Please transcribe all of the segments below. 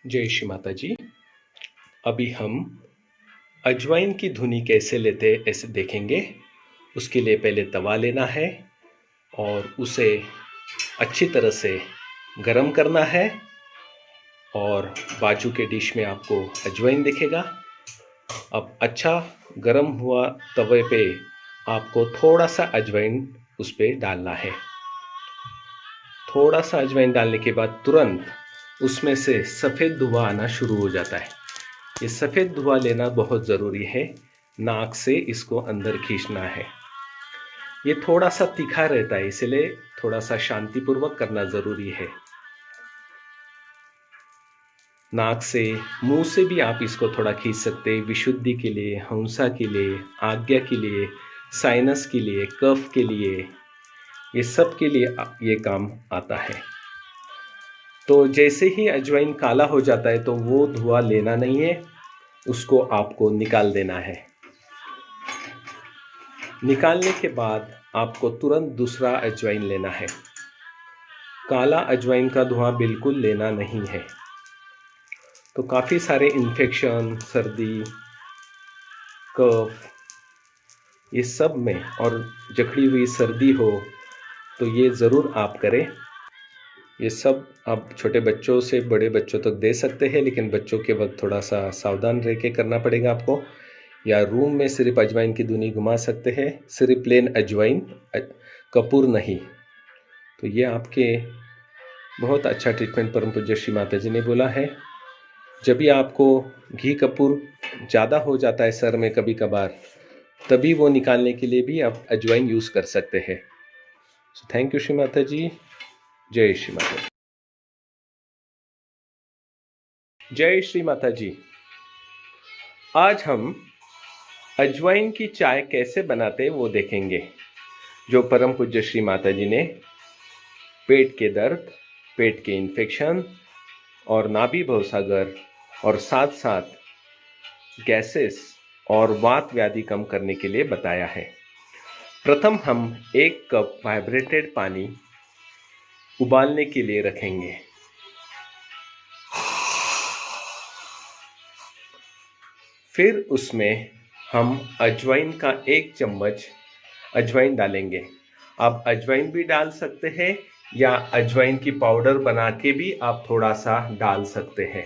जय श्री माता जी। अभी हम अजवाइन की धुनी कैसे लेते ऐसे देखेंगे। उसके लिए पहले तवा लेना है और उसे अच्छी तरह से गरम करना है और बाजू के डिश में आपको अजवाइन दिखेगा। अब अच्छा गरम हुआ तवे पे आपको थोड़ा सा अजवाइन उस पर डालना है। थोड़ा सा अजवाइन डालने के बाद तुरंत उसमें से सफ़ेद धुआं आना शुरू हो जाता है। ये सफ़ेद धुआं लेना बहुत ज़रूरी है। नाक से इसको अंदर खींचना है। ये थोड़ा सा तीखा रहता है, इसलिए थोड़ा सा शांतिपूर्वक करना ज़रूरी है। नाक से, मुंह से भी आप इसको थोड़ा खींच सकते हैं। विशुद्धि के लिए, हंसा के लिए, आज्ञा के लिए, साइनस के लिए, कफ के लिए, ये सब के लिए ये काम आता है। तो जैसे ही अजवाइन काला हो जाता है तो वो धुआं लेना नहीं है, उसको आपको निकाल देना है। निकालने के बाद आपको तुरंत दूसरा अजवाइन लेना है। काला अजवाइन का धुआं बिल्कुल लेना नहीं है। तो काफ़ी सारे इन्फेक्शन, सर्दी, कफ, ये सब में, और जकड़ी हुई सर्दी हो तो ये ज़रूर आप करें। ये सब आप छोटे बच्चों से बड़े बच्चों तक दे सकते हैं, लेकिन बच्चों के वक्त थोड़ा सा सावधान रह के करना पड़ेगा आपको। या रूम में सिर्फ अजवाइन की धुनी घुमा सकते हैं, सिर्फ प्लेन अजवाइन, कपूर नहीं। तो ये आपके बहुत अच्छा ट्रीटमेंट परम पूज्य श्री माता जी ने बोला है। जब भी आपको घी कपूर ज़्यादा हो जाता है सर में कभी कभार, तभी वो निकालने के लिए भी आप अजवाइन यूज़ कर सकते हैं। So thank you Shri Mata जी। जय श्री माता जी। जय श्री माता जी। आज हम अजवाइन की चाय कैसे बनाते वो देखेंगे, जो परम पूज्य श्री माता जी ने पेट के दर्द, पेट के इन्फेक्शन और नाभि भवसागर और साथ साथ गैसेस और वात व्याधि कम करने के लिए बताया है। प्रथम हम 1 कप वाइब्रेटेड पानी उबालने के लिए रखेंगे। फिर उसमें हम अजवाइन का 1 चम्मच अजवाइन डालेंगे। आप अजवाइन भी डाल सकते हैं या अजवाइन की पाउडर बना के भी आप थोड़ा सा डाल सकते हैं।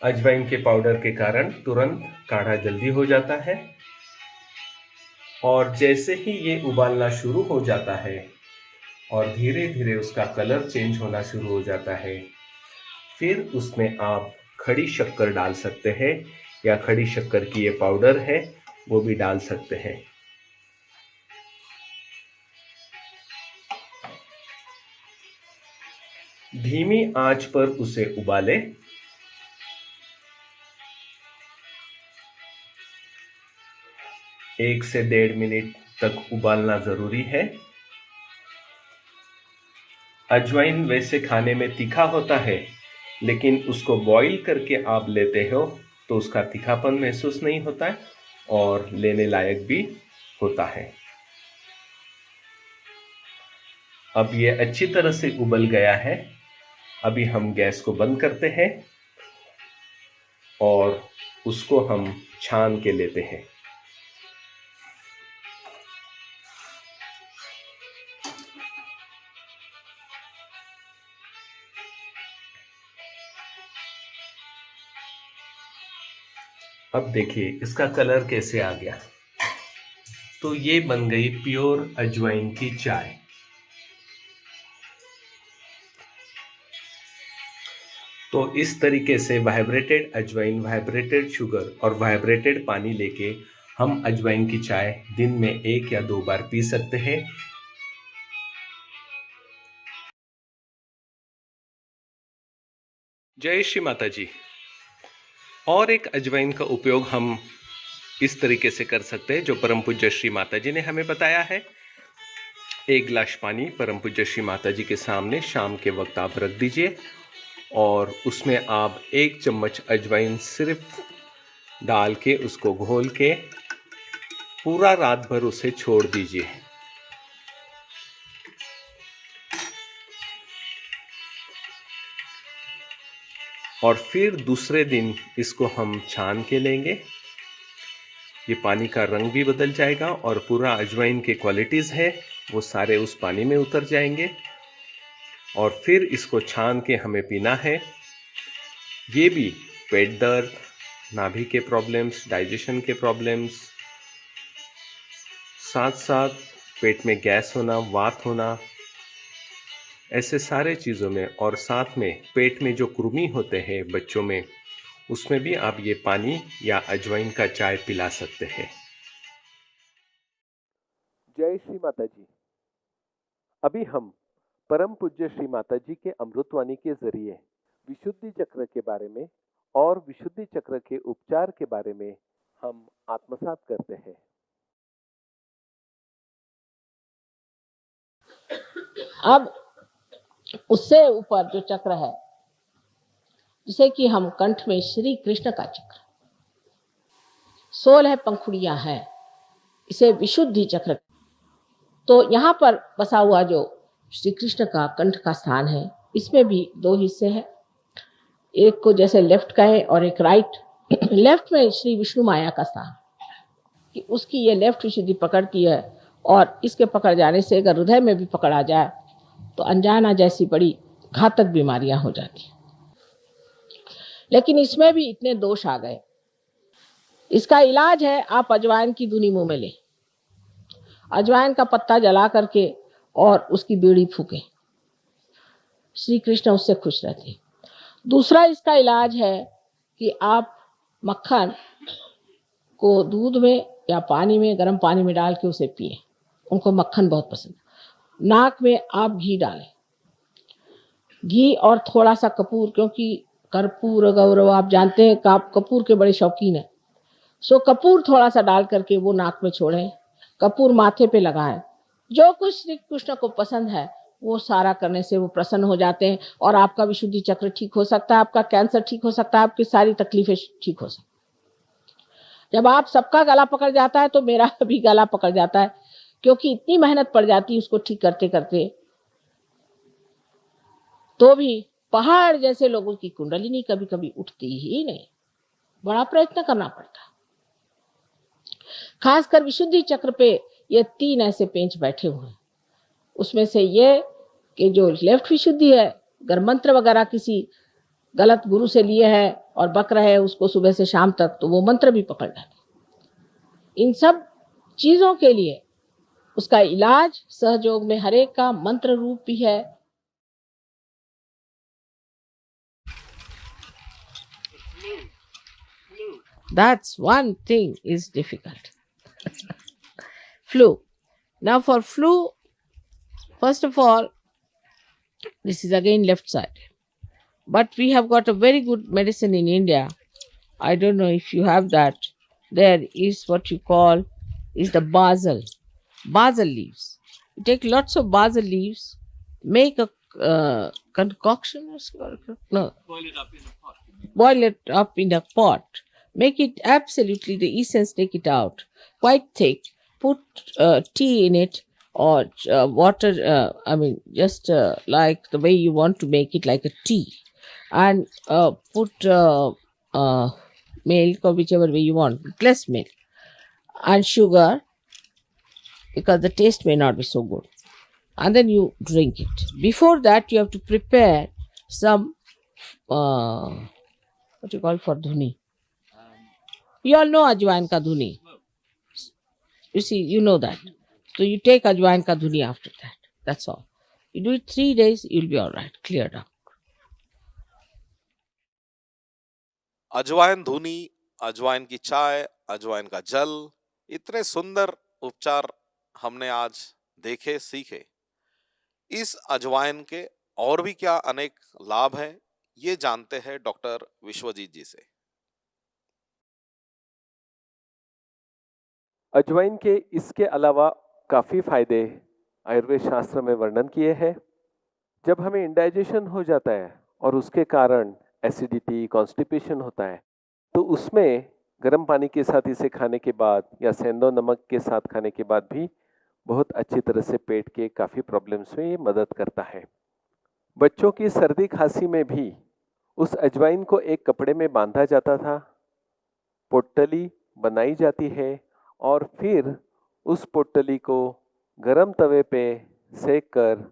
अजवाइन के पाउडर के कारण तुरंत काढ़ा जल्दी हो जाता है। और जैसे ही ये उबालना शुरू हो जाता है और धीरे धीरे उसका कलर चेंज होना शुरू हो जाता है, फिर उसमें आप खड़ी शक्कर डाल सकते हैं या खड़ी शक्कर की ये पाउडर है वो भी डाल सकते हैं। धीमी आंच पर उसे उबालें। 1 से 1.5 मिनट तक उबालना जरूरी है। अजवाइन वैसे खाने में तीखा होता है, लेकिन उसको बॉईल करके आप लेते हो तो उसका तीखापन महसूस नहीं होता है और लेने लायक भी होता है। अब ये अच्छी तरह से उबल गया है। अभी हम गैस को बंद करते हैं और उसको हम छान के लेते हैं। अब देखिए इसका कलर कैसे आ गया। तो ये बन गई प्योर अजवाइन की चाय। तो इस तरीके से वाइब्रेटेड अजवाइन, वाइब्रेटेड शुगर और वाइब्रेटेड पानी लेके हम अजवाइन की चाय दिन में 1 या 2 बार पी सकते हैं। जय श्री माता जी। और एक अजवाइन का उपयोग हम इस तरीके से कर सकते हैं जो परम पूज्य श्री माता जी ने हमें बताया है। 1 गिलास पानी परम पूज्य श्री माता जी के सामने शाम के वक्त आप रख दीजिए और उसमें आप 1 चम्मच अजवाइन सिर्फ डाल के उसको घोल के पूरा रात भर उसे छोड़ दीजिए। और फिर दूसरे दिन इसको हम छान के लेंगे। ये पानी का रंग भी बदल जाएगा और पूरा अजवाइन के क्वालिटीज़ है वो सारे उस पानी में उतर जाएंगे और फिर इसको छान के हमें पीना है। ये भी पेट दर्द, नाभि के प्रॉब्लम्स, डाइजेशन के प्रॉब्लम्स, साथ साथ पेट में गैस होना, वात होना, ऐसे सारे चीज़ों में, और साथ में पेट में जो कृमि होते हैं बच्चों में, उसमें भी आप ये पानी या अजवाइन का चाय पिला सकते हैं। जय श्री माता जी। अभी हम परम पूज्य श्री माता जी के अमृतवाणी के जरिए विशुद्धि चक्र के बारे में और विशुद्धि चक्र के उपचार के बारे में हम आत्मसात करते हैं। अब उससे ऊपर जो चक्र है, जिसे कि हम कंठ में श्री कृष्ण का चक्र, 16 पंखुड़ियां हैं, इसे विशुद्धि चक्र। तो यहाँ पर बसा हुआ जो श्री कृष्ण का कंठ का स्थान है, इसमें भी 2 हिस्से हैं, एक को जैसे लेफ्ट कहें और एक राइट। लेफ्ट में श्री विष्णु माया का स्थान, कि उसकी ये लेफ्ट विशुद्धि पकड़ती है, और इसके पकड़ जाने से अगर हृदय में भी पकड़ा जाए तो अनजाना जैसी बड़ी घातक बीमारियां हो जाती। लेकिन इसमें भी इतने दोष आ गए। इसका इलाज है, आप अजवाइन की धुनी मुंह में लें, अजवाइन का पत्ता जला करके और उसकी बीड़ी फूकें, श्री कृष्ण उससे खुश रहते हैं। दूसरा इसका इलाज है कि आप मक्खन को दूध में या पानी में, गर्म पानी में डाल के उसे पिए, उनको मक्खन बहुत पसंद है। नाक में आप घी डालें, घी और थोड़ा सा कपूर, क्योंकि कर्पूर गौरव आप जानते हैं, आप कपूर के बड़े शौकीन हैं। सो कपूर थोड़ा सा डाल करके वो नाक में छोड़ें, कपूर माथे पे लगाएं। जो कुछ श्री कृष्ण को पसंद है वो सारा करने से वो प्रसन्न हो जाते हैं, और आपका विशुद्धि चक्र ठीक हो सकता है, आपका कैंसर ठीक हो सकता है, आपकी सारी तकलीफें ठीक हो सकती। जब आप सबका गला पकड़ जाता है तो मेरा भी गला पकड़ जाता है, क्योंकि इतनी मेहनत पड़ जाती है उसको ठीक करते करते। तो भी पहाड़ जैसे लोगों की कुंडलिनी कभी कभी उठती ही नहीं, बड़ा प्रयत्न करना पड़ता। खासकर विशुद्धि चक्र पे ये 3 ऐसे पेंच बैठे हुए हैं। उसमें से ये कि जो लेफ्ट विशुद्धि है, अगर मंत्र वगैरह किसी गलत गुरु से लिए है और बक रहे हैं उसको सुबह से शाम तक, तो वो मंत्र भी पकड़ डाले। इन सब चीजों के लिए उसका इलाज सहयोग में हर एक का मंत्र रूप भी है। That's one thing is difficult. Flu. Now for flu, first of all, this is again left side. But we have got a very good medicine in India. I don't know if you have that. There is what you call is the basil. Basil leaves. You take lots of basil leaves, make a concoction. No. Boil it up in a pot. Make it absolutely the essence, take it out quite thick. Put tea in it, or water. Just like the way you want to make it, like a tea, and put milk or whichever way you want, less milk, and sugar, because the taste may not be so good. And then you drink it. Before that, you have to prepare some what you call for dhuni. You all know ajwain ka dhuni. You see, you know that. So you take ajwain ka dhuni after that. That's all. You do it 3 days, you'll be all right, cleared up. अजवाइन धुनी, अजवाइन की चाय, अजवाइन का जल, इतने सुंदर उपचार हमने आज देखे, सीखे। इस अजवाइन के और भी क्या अनेक लाभ हैं, ये जानते हैं डॉक्टर विश्वजीत जी से। अजवाइन के इसके अलावा काफ़ी फायदे आयुर्वेद शास्त्र में वर्णन किए हैं। जब हमें इंडाइजेशन हो जाता है और उसके कारण एसिडिटी, कॉन्स्टिपेशन होता है, तो उसमें गर्म पानी के साथ इसे खाने के बाद या सेंधव नमक के साथ खाने के बाद भी बहुत अच्छी तरह से पेट के काफ़ी प्रॉब्लम्स में ये मदद करता है। बच्चों की सर्दी खांसी में भी उस अजवाइन को एक कपड़े में बांधा जाता था, पोटली बनाई जाती है और फिर उस पोटली को गरम तवे पे सेक कर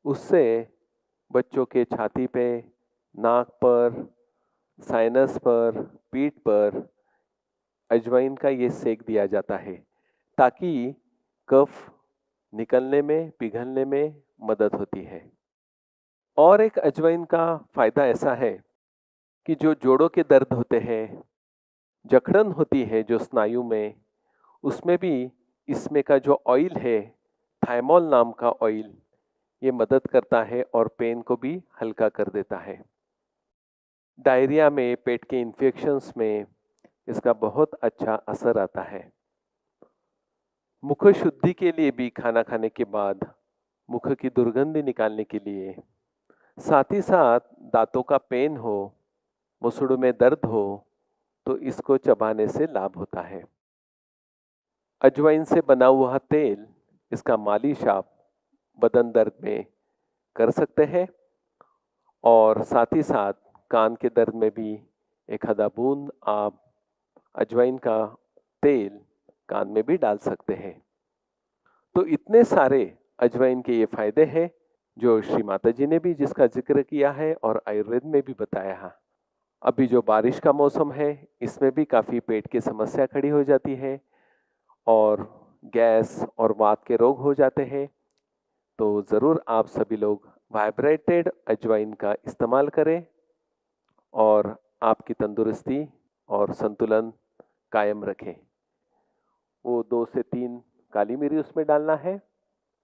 उससे बच्चों के छाती पे, नाक पर, साइनस पर, पीठ पर अजवाइन का ये सेक दिया जाता है ताकि कफ निकलने में, पिघलने में मदद होती है। और एक अजवाइन का फायदा ऐसा है कि जो जोड़ों के दर्द होते हैं, जकड़न होती है जो स्नायु में, उसमें भी इसमें का जो ऑयल है, थाइमोल नाम का ऑयल, ये मदद करता है और पेन को भी हल्का कर देता है। डायरिया में, पेट के इन्फेक्शंस में इसका बहुत अच्छा असर आता है। मुख शुद्धि के लिए भी खाना खाने के बाद मुख की दुर्गंधी निकालने के लिए, साथ ही साथ दांतों का पेन हो, मुसड़ों में दर्द हो तो इसको चबाने से लाभ होता है। अजवाइन से बना हुआ तेल, इसका मालिश आप बदन दर्द में कर सकते हैं और साथ ही साथ कान के दर्द में भी एक आधा बूंद आप अजवाइन का तेल कान में भी डाल सकते हैं। तो इतने सारे अजवाइन के ये फायदे हैं जो श्री माता जी ने भी जिसका जिक्र किया है और आयुर्वेद में भी बताया है। अभी जो बारिश का मौसम है इसमें भी काफ़ी पेट की समस्या खड़ी हो जाती है और गैस और वात के रोग हो जाते हैं। तो ज़रूर आप सभी लोग वाइब्रेटेड अजवाइन का इस्तेमाल करें और आपकी तंदुरुस्ती और संतुलन कायम रखें। वो 2 से 3 काली मिरी उसमें डालना है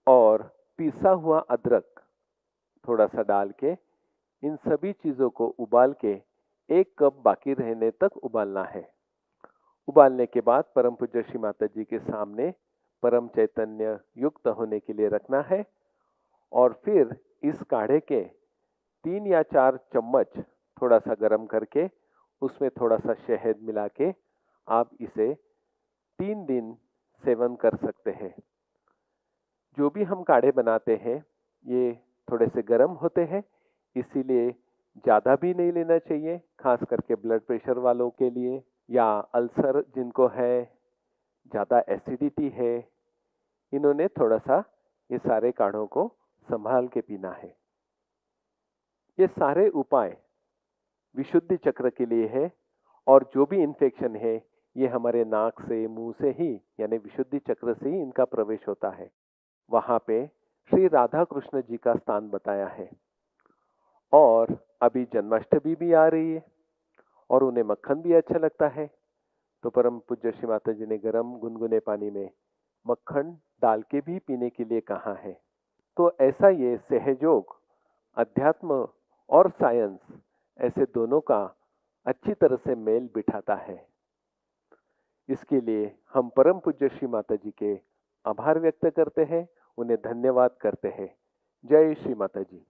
और पिसा हुआ अदरक थोड़ा सा डाल के इन सभी चीज़ों को उबाल के 1 कप बाकी रहने तक उबालना है। उबालने के बाद परम पूज्य श्री माता जी के सामने परम चैतन्य युक्त होने के लिए रखना है और फिर इस काढ़े के 3 या 4 चम्मच थोड़ा सा गर्म करके उसमें थोड़ा सा शहद मिला के आप इसे 3 दिन सेवन कर सकते हैं। जो भी हम काढ़े बनाते हैं ये थोड़े से गर्म होते हैं, इसीलिए ज़्यादा भी नहीं लेना चाहिए, खास करके ब्लड प्रेशर वालों के लिए या अल्सर जिनको है, ज़्यादा एसिडिटी है, इन्होंने थोड़ा सा ये सारे काढ़ों को संभाल के पीना है। ये सारे उपाय विशुद्धि चक्र के लिए है और जो भी इन्फेक्शन है ये हमारे नाक से, मुंह से ही यानी विशुद्धि चक्र से ही इनका प्रवेश होता है। वहाँ पे श्री राधा कृष्ण जी का स्थान बताया है और अभी जन्माष्टमी भी आ रही है और उन्हें मक्खन भी अच्छा लगता है, तो परम पूज्य श्री माता जी ने गर्म गुनगुने पानी में मक्खन डाल के भी पीने के लिए कहा है। तो ऐसा ये सहयोग, अध्यात्म और साइंस ऐसे दोनों का अच्छी तरह से मेल बिठाता है। इसके लिए हम परम पूज्य श्री माता जी के आभार व्यक्त करते हैं, उन्हें धन्यवाद करते हैं। जय श्री माता जी।